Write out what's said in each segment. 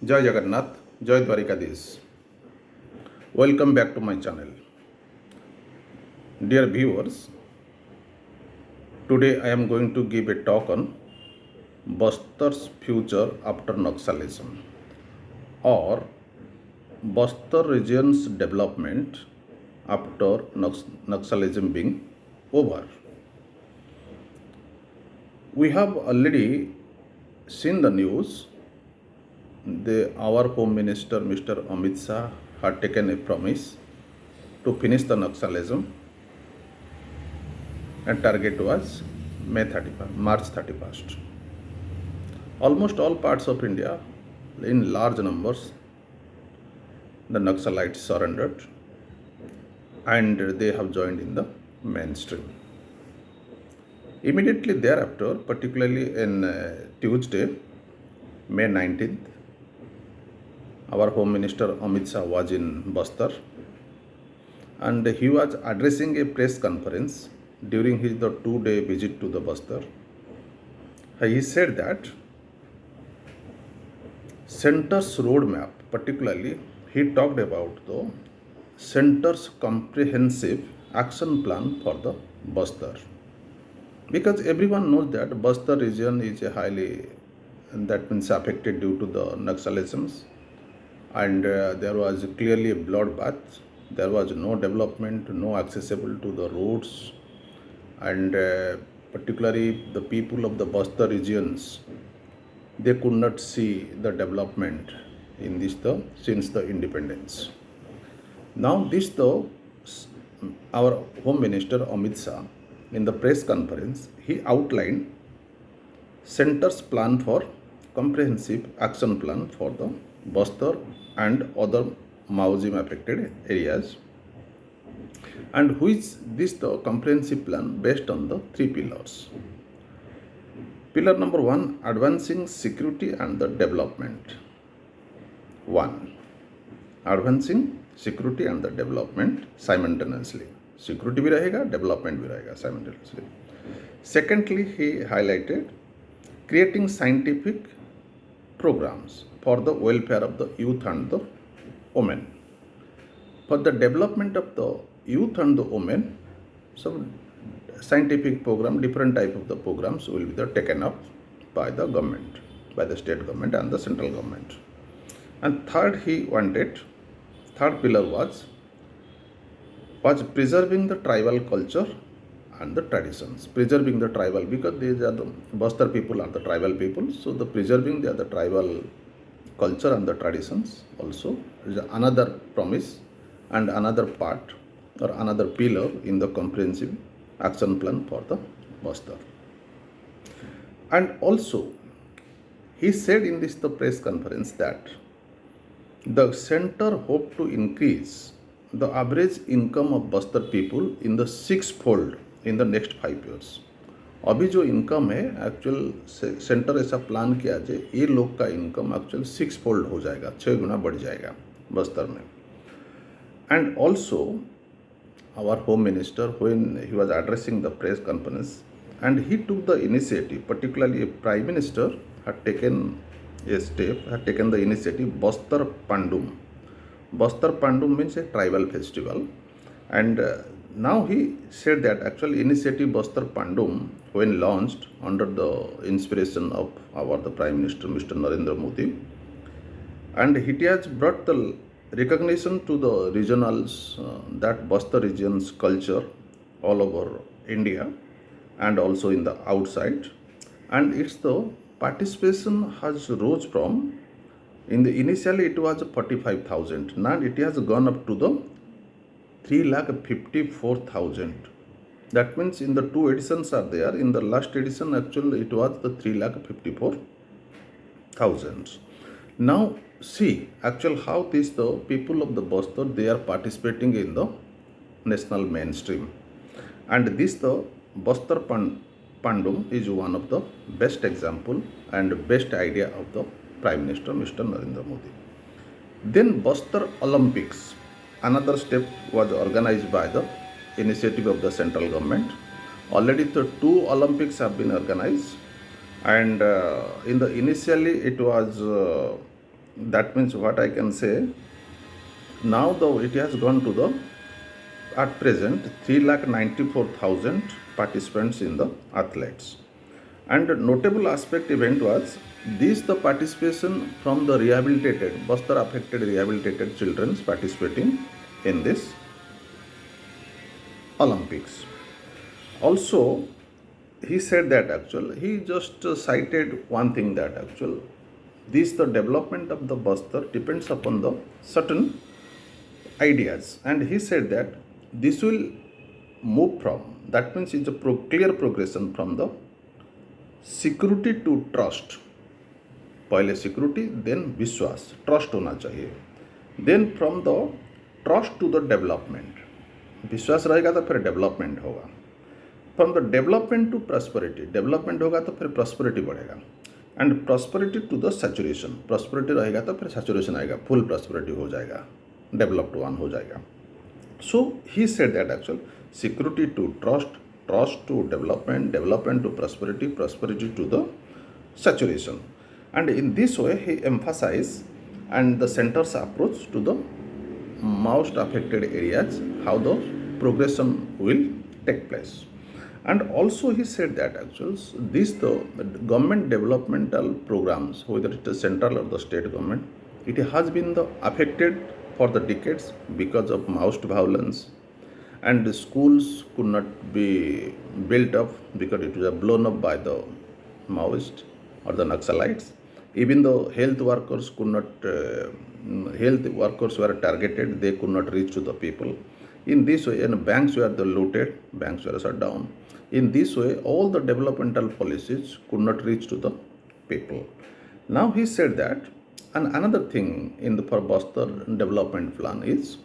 Jai Jagannath, Jai Dwarikadis. Welcome back to my channel. Dear viewers, today I am going to give a talk on Bastar's future after naxalism or Bastar region's development after naxalism being over. We have already seen the news. Our Home Minister Mr. Amit Shah had taken a promise to finish the naxalism and target was March 31st. Almost all parts of India, in large numbers, the Naxalites surrendered and they have joined in the mainstream. Immediately thereafter, particularly in Tuesday, May 19th, our Home Minister Amit Shah was in Bastar and he was addressing a press conference during his 2-day visit to the Bastar. He said that center's roadmap, particularly he talked about the center's comprehensive action plan for the Bastar. Because everyone knows that Bastar region is a highly, that means affected due to the naxalisms, and there was clearly a bloodbath. There was no development, no accessible to the roads, and particularly the people of the Bastar regions, they could not see the development in this since the independence. Now this our Home Minister Amit Shah in the press conference, he outlined center's plan for comprehensive action plan for the Bastar and other Maoism affected areas, and which the comprehensive plan based on the 3 pillars. Pillar number 1, advancing security and the development. 1. Advancing security and the development simultaneously. Security भी रहेगा, development भी रहेगा simultaneously. Secondly, he highlighted creating scientific programs for the welfare of the youth and the women. For the development of the youth and the women, some scientific program, different type of the programs will be taken up by the government, by the state government and the central government. And third pillar was preserving the tribal culture and the traditions. Preserving the tribal, because these are the Bastar people are the tribal people, so the preserving the tribal culture and the traditions also is another promise and another part or another pillar in the comprehensive action plan for the Bastar. And also, he said in the press conference that the center hoped to increase the average income of Bastar people in the 6-fold in the next 5 years. अभी जो income है actual centre ऐसा plan किया जाए ये लोग का income actual 6-fold हो जाएगा, 6 गुना बढ़ जाएगा बस्तर में. And also our Home Minister, when he was addressing the press conference, and he took the initiative, particularly a Prime Minister had taken the initiative Bastar Pandum. Bastar Pandum means a tribal festival, and now he said that actually initiative Bastar Pandum, when launched under the inspiration of the Prime Minister Mr. Narendra Modi, and it has brought the recognition to the regionals that Bastar region's culture all over India and also in the outside, and it's the participation has rose from initially it was 45,000, now it has gone up to the 3,54,000. That means in the 2 editions are there. In the last edition actually it was the 3,54,000. Now see actually how the people of the Bastar, they are participating in the national mainstream, and the Bastar Pandum is one of the best example and best idea of the Prime Minister Mr. Narendra Modi. Then Bastar Olympics, another step was organized by the initiative of the central government. Already the 2 Olympics have been organized, and initially it was That means what I can say, now though it has gone to the at present 3,94,000 participants in the athletes. And a notable aspect event was this the participation from the rehabilitated, Bastar affected rehabilitated children participating in this Olympics. Also, he said that actually he just cited one thing that actually this the development of the Bastar depends upon the certain ideas, and he said that this will move from, that means it's a clear progression from the security to trust. पहले security then विश्वास trust होना चाहिए. Then from the trust to the development, विश्वास रहेगा तो फिर development होगा. From the development to prosperity, development होगा तो फिर प्रॉस्पेरिटी बढ़ेगा. And prosperity to the saturation, prosperity रहेगा तो फिर सैचुरेशन आएगा, फुल प्रॉस्पेरिटी हो जाएगा, डेवलप्ड वन हो जाएगा. So he said that actually security to trust, trust to development, development to prosperity, prosperity to the saturation. And in this way he emphasized and the center's approach to the most affected areas, how the progression will take place. And also he said that actually this the government developmental programs, whether it is central or the state government, it has been the affected for the decades because of Maoist violence, and the schools could not be built up because it was blown up by the Maoist or the Naxalites. Even though health workers could not, health workers were targeted, they could not reach to the people. In this way, and banks were the looted, banks were shut down. In this way, all the developmental policies could not reach to the people. Now he said that, and another thing in the for Bastar development plan is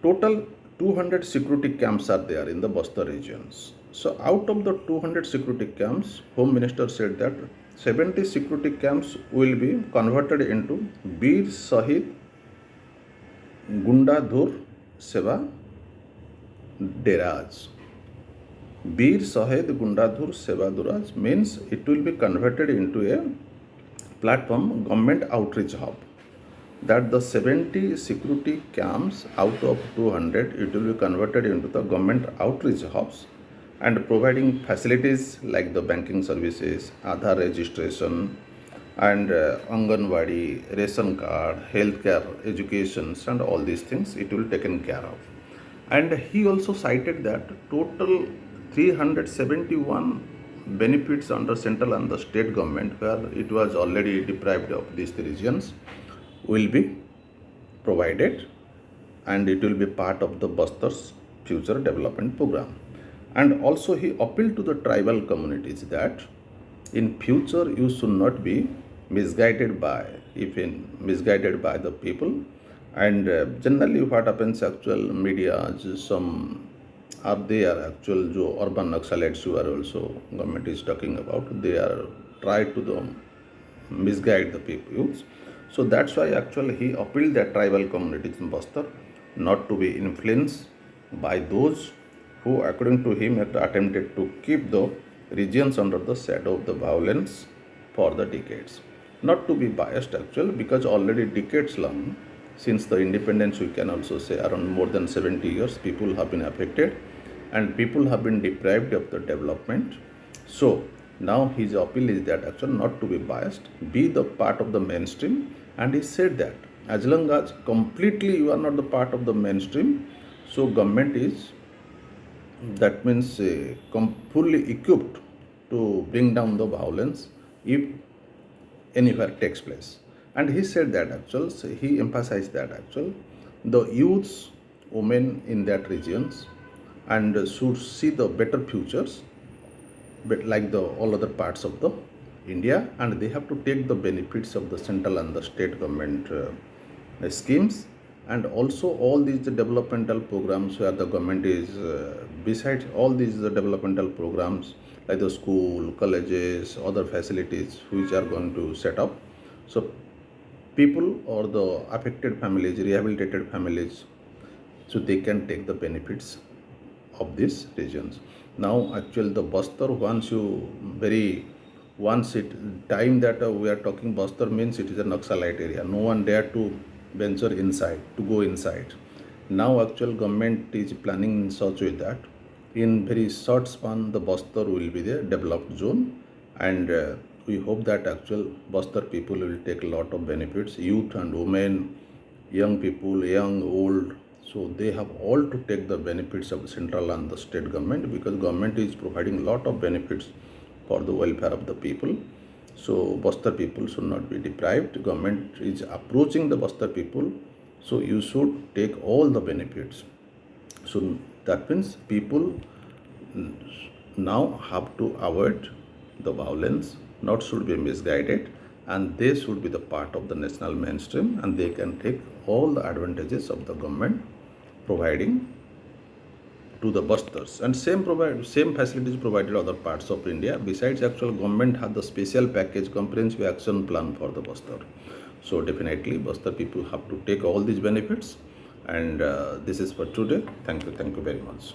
total 200 security camps are there in the Bastar regions. So out of the 200 security camps, Home Minister said that 70 security camps will be converted into Bir Shahid Gundadhur Seva Deraj. Bir Shahid Gundadhur Seva Duraj means it will be converted into a platform government outreach hub. That the 70 security camps out of 200, it will be converted into the government outreach hubs and providing facilities like the banking services, Aadhaar registration, and Anganwadi, ration card, healthcare, educations, and all these things it will taken care of. And he also cited that total 371 benefits under central and the state government where it was already deprived of these regions will be provided, and it will be part of the Bastar's future development program. And also he appealed to the tribal communities that in future you should not be misguided by, if in misguided by the people. And generally what happens, actual media some are there actual jo urban naxalites who are also government is talking about, they are try to the misguide the people youths. So that's why actually he appealed that tribal communities in Bastar not to be influenced by those who according to him had attempted to keep the regions under the shadow of the violence for the decades. Not to be biased actually, because already decades long since the independence, we can also say around more than 70 years, people have been affected and people have been deprived of the development. So now his appeal is that actually not to be biased, be the part of the mainstream. And he said that as long as completely you are not the part of the mainstream, so government is, that means fully equipped to bring down the violence if anywhere takes place. And he said that actually, so he emphasized that actually the youths, women in that regions, and should see the better futures, but like the all other parts of the India, and they have to take the benefits of the central and the state government schemes, and also all these developmental programs where the government is besides all these developmental programs like the school, colleges, other facilities which are going to set up. So people or the affected families, rehabilitated families, so they can take the benefits of these regions. Now actually the Bastar, once you very once it time that we are talking Bastar means it is a Naxalite area. No one dare to venture inside, to go inside. Now actual government is planning in such way that in very short span the Bastar will be the developed zone, and we hope that actual Bastar people will take a lot of benefits, youth and women, young people, young, old. So they have all to take the benefits of the central and the state government, because government is providing a lot of benefits for the welfare of the people. So Bastar people should not be deprived. Government is approaching the Bastar people. So you should take all the benefits. So that means people now have to avoid the violence, not should be misguided, and they should be the part of the national mainstream, and they can take all the advantages of the government providing to the busters, and same facilities provided other parts of India. Besides, actual government had the special package comprehensive action plan for the buster. So definitely buster people have to take all these benefits, and this is for today. Thank you very much.